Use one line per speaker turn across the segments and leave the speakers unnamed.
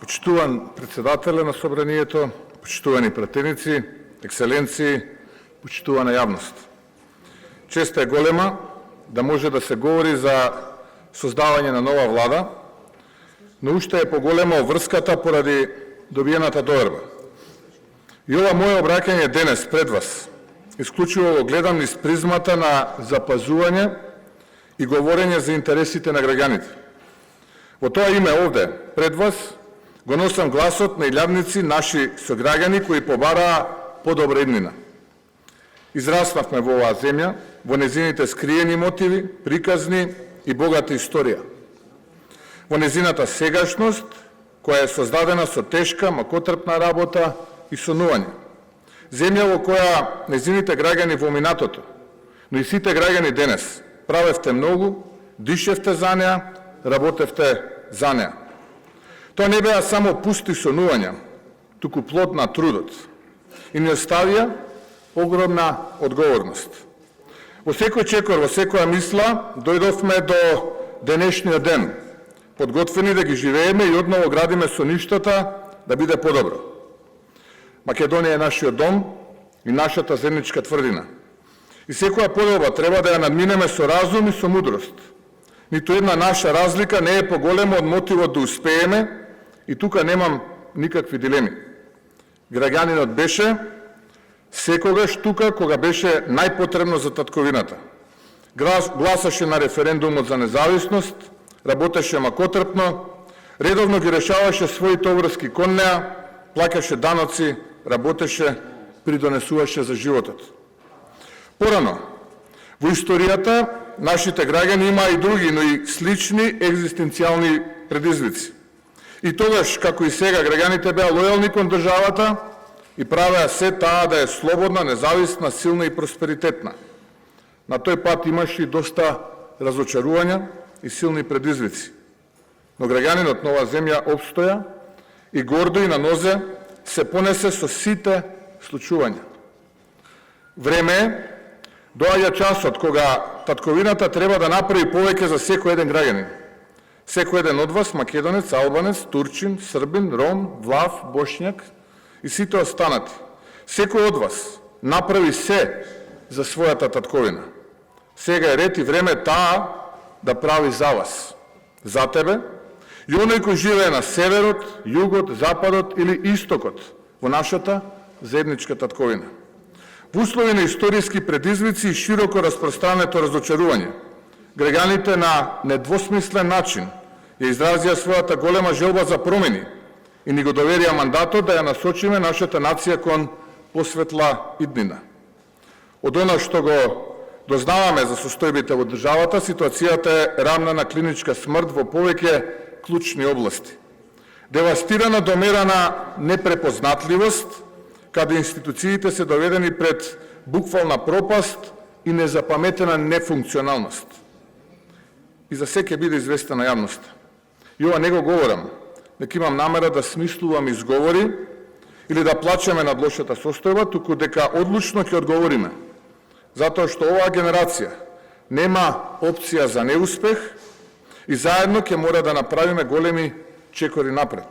Почитуван председателе на Собранието, почитувани пратеници, екселенции, почитувана јавност. Честа е голема да може да се говори за создавање на нова влада, но уште е поголема врската поради добиената доверба. И ова моје обраќање денес пред вас, исклучиво го гледам низ призмата на запазување и говорење за интересите на граѓаните. Во тоа име овде, пред вас, го носам гласот на илјадници наши сограѓани кои побараа подобра иднина. Израснавме во оваа земја, во незините скриени мотиви, приказни и богата историја. Во незината сегашност, која е создадена со тешка, макотрпна работа и сонување. Земја во која незините граѓани во минатото, но и сите граѓани денес, правевте многу, дишевте за неа, работевте за неа. Тоа не беа само пусти сонувања, туку плод на трудот. И ни оставија огромна одговорност. Во секој чекор, во секоја мисла, дојдовме до денешниот ден, подготвени да ги живееме и одново градиме со ништата да биде подобро. Македонија е нашиот дом и нашата земничка тврдина. И секоја подоба треба да ја надминеме со разум и со мудрост. Ниту една наша разлика не е поголема од мотивот да успееме, и тука немам никакви дилеми. Граѓанинот беше секогаш тука кога беше најпотребно за татковината. Гласаше на референдумот за независност, работеше макотрпно, редовно ги решаваше своите обврски кон неа, плаќаше даноци, работеше, придонесуваше за животот. Порано, во историјата, нашите граѓани имаа и други, но и слични екзистенцијални предизвици. И тогаш, како и сега, граѓаните беа лојални кон државата и правеа се таа да е слободна, независна, силна и просперитетна. На тој пат имаше и доста разочарувања и силни предизвици. Но граѓанинот на оваа земја опстоја и гордо и на нозе се понесе со сите случувања. Време е, доаѓа часот кога татковината треба да направи повеќе за секој еден граѓанин. Секој еден од вас, македонец, албанец, турчин, србин, ром, влав, бошњак и сите останати. Секој од вас направи се за својата татковина. Сега е ред и време таа да прави за вас, за тебе, и оној кој живее на северот, југот, западот или истокот во нашата заедничка татковина. Во услови на историски предизвици и широко распространето разочарување, граѓаните на недвосмислен начин ја изразија својата голема желба за промени и ни го доверија мандатот да ја насочиме нашата нација кон посветла иднина. Од она што го дознаваме за состојбите во државата, ситуацијата е рамна на клиничка смрт во повеќе клучни области. Девастирана до мера на непрепознатливост, каде институциите се доведени пред буквална пропаст и незапаметена нефункционалност. И за се ќе биде известена јавноста. И ова не го говорам, дека имам намера да смислувам изговори или да плачеме над лошата состојба, туку дека одлучно ќе одговориме. Затоа што оваа генерација нема опција за неуспех и заедно ќе мора да направиме големи чекори напред.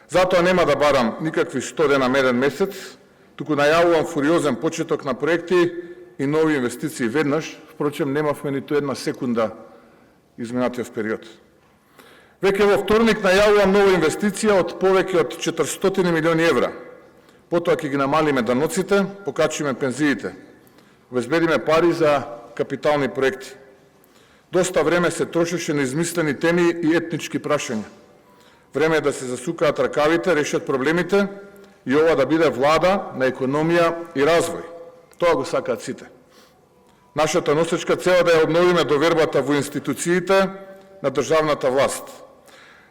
Затоа нема да барам никакви 100 дена меден месец, туку најавувам фуриозен почеток на проекти и нови инвестиции веднаш. Впрочем, немавме ниту една секунда изминатиот период. Веќе во вторник најавувам нова инвестиција од повеќе од 400 милиони евра. Потоа ќе ги намалиме даноците, покачиме пензиите. Обезбедиме пари за капитални проекти. Доста време се трошеше на измислени теми и етнички прашања. Време е да се засукаат ракавите, решат проблемите и ова да биде влада на економија и развој. Тоа го сакаат сите. Нашата носечка цел е да ја обновиме довербата во институциите на државната власт,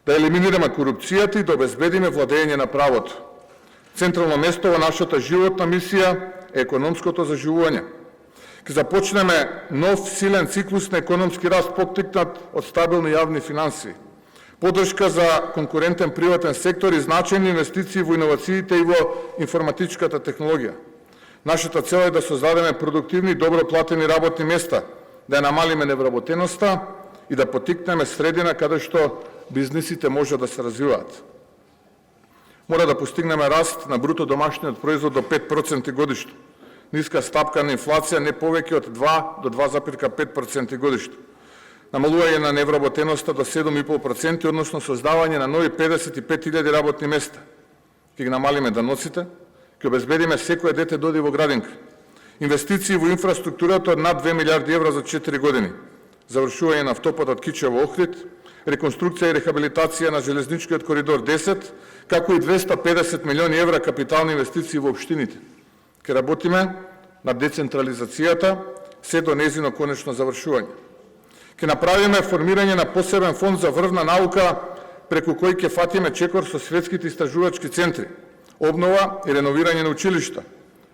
да елиминираме корупцијата и да обезбедиме владење на правото. Централно место во нашата животна мисија е економското заживување. Ке започнеме нов силен циклус на економски раст поттикнат од стабилни јавни финансии. Поддршка за конкурентен приватен сектор и значајни инвестиции во иновациите и во информатичката технологија. Нашата цел е да создадеме продуктивни и добро платени работни места, да ја намалиме невработеноста и да поттикнеме средина каде што бизнисите може да се развиваат. Мора да постигнеме раст на бруто домашниот производ до 5% годишно. Ниска стапка на инфлација не повеќе од 2 до 2,5% годишно. Намалување на невработеноста до 7,5%, односно создавање на нови 55.000 работни места. Ќе ги намалиме даноците, ќе обезбедиме секое дете доди во градинка. Инвестиции во инфраструктурата од над 2 милиарди евра за 4 години. Завршување на автопатот Кичево-Охрид, реконструкција и рехабилитација на железничкиот коридор 10, како и 250 милиони евра капитални инвестиции во општините. Ке работиме на децентрализацијата, се до незино конечно завршување. Ке направиме формирање на посебен фонд за врвна наука, преку кој ќе фатиме чекор со светските истражувачки центри, обнова и реновирање на училишта,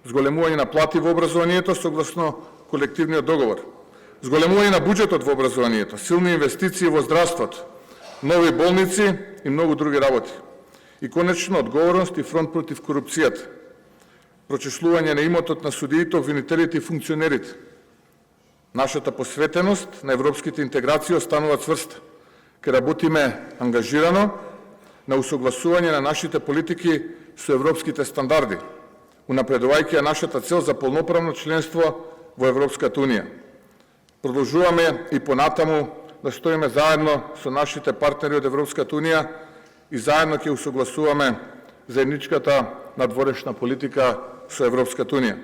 зголемување на плати во образованието согласно колективниот договор, зголемување на буџетот во образованието, силни инвестиции во здравството, нови болници и многу други работи. И конечно одговорност и фронт против корупцијата, прочислување на имотот на судиите, обвинителите и функционерите. Нашата посветеност на европските интеграции останува цврста. Ке работиме ангажирано на усогласување на нашите политики со европските стандарди, унапредувајќи ја нашата цел за полноправно членство во Европската Унија. Продолжуваме и понатаму да стоиме заедно со нашите партнери од Европската Унија и заедно ќе усогласуваме заедничката надворешна политика со Европската Унија.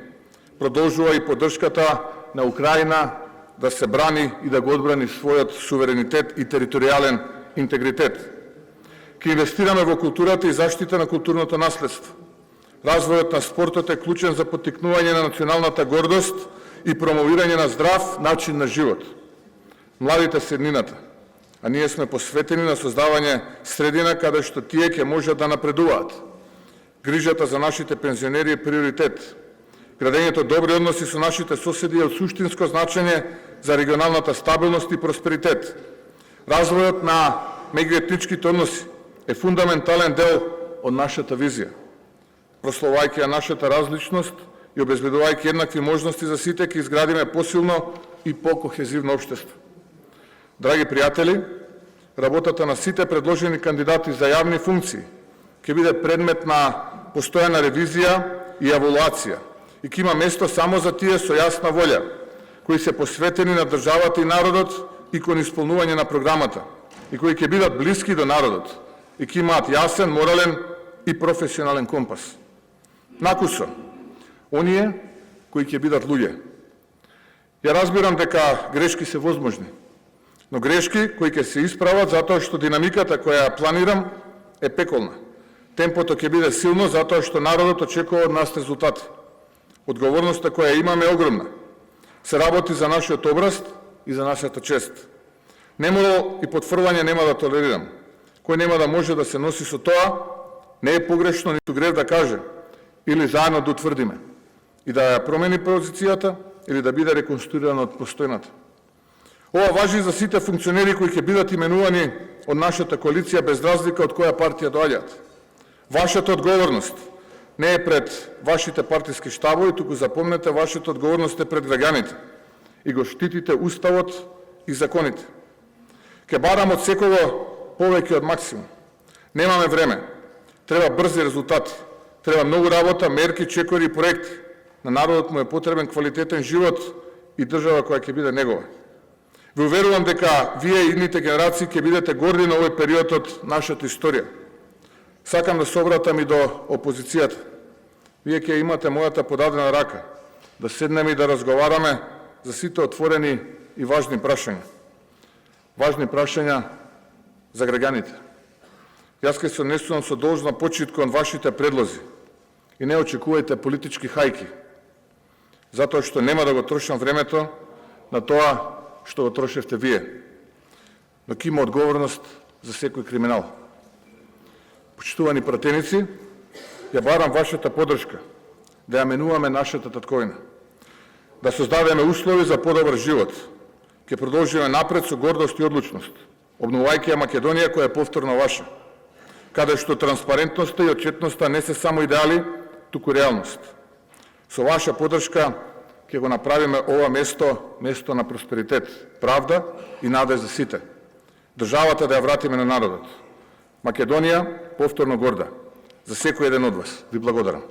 Продолжува и поддршката на Украина да се брани и да го одбрани својот суверенитет и територијален интегритет. Ке инвестираме во културата и заштита на културното наследство. Развојот на спортот е клучен за поттикнување на националната гордост и промовирање на здрав начин на живот. Младите се еднината, а ние сме посветени на создавање средина каде што тие ќе можат да напредуваат. Грижата за нашите пензионери е приоритет. Градењето добри односи со нашите соседи е од суштинско значење за регионалната стабилност и просперитет. Развојот на меѓуетничките односи е фундаментален дел од нашата визија. Прославувајќи ја нашата различност и обезбедувајќи еднакви можности за сите, ќе изградиме посилно и покохезивно општество. Драги пријатели, работата на сите предложени кандидати за јавни функции ќе биде предмет на постојана ревизија и евалуација и ќе има место само за тие со јасна волја, кои се посветени на државата и народот и кон исполнување на програмата, и кои ќе бидат блиски до народот и ќе имаат јасен, морален и професионален компас. Накусо, оние кои ќе бидат луѓе. Ја разбирам дека грешки се возможни, но грешки кои ќе се исправат затоа што динамиката која ја планирам е пеколна. Темпото ќе биде силно затоа што народот очекува од нас резултати. Одговорноста која имаме е огромна. Се работи за нашиот образ и за нашата чест. Немало и потврвање нема да толерирам. Кој нема да може да се носи со тоа, не е погрешно ниту грев да каже, или заедно да утврдиме, и да ја промени позицијата, или да биде реконструирана од постојната. Ова важи за сите функционери кои ќе бидат именувани од нашата коалиција без разлика од која партија доаѓаат. Вашата одговорност не е пред вашите партиски штабови, туку запомнете, вашата одговорност е пред граѓаните и го штитите уставот и законите. Ке барам од секого повеќе од максимум. Немаме време. Треба брзи резултати. Треба многу работа, мерки, чекори и проекти. На народот му е потребен квалитетен живот и држава која ќе биде негова. Ви уверувам дека вие и идните генерации ќе бидете горди на овој период од нашата историја. Сакам да се обратам и до опозицијата. Вие ќе имате мојата подадена рака да седнеме и да разговараме за сите отворени и важни прашања. Важни прашања за граѓаните. Јас ќе се однесувам со должна почит кон вашите предлози и не очекувајте политички хајки, затоа што нема да го трошам времето на тоа што го трошевте вие. Но ќе има одговорност за секој криминал. Почитувани пратеници, ја барам вашата поддршка да ја менуваме нашата татковина, да создадеме услови за подобар живот. Ќе продолжиме напред со гордост и одлучност, обновувајќи ја Македонија која е повторно ваша, каде што транспарентноста и отчетноста не се само идеали, туку реалност. Со ваша поддршка ќе го направиме ова место на просперитет, правда и надеж за сите. Државата да ја вратиме на народот. Македонија повторно горда. за секој еден од вас. Ви благодарам.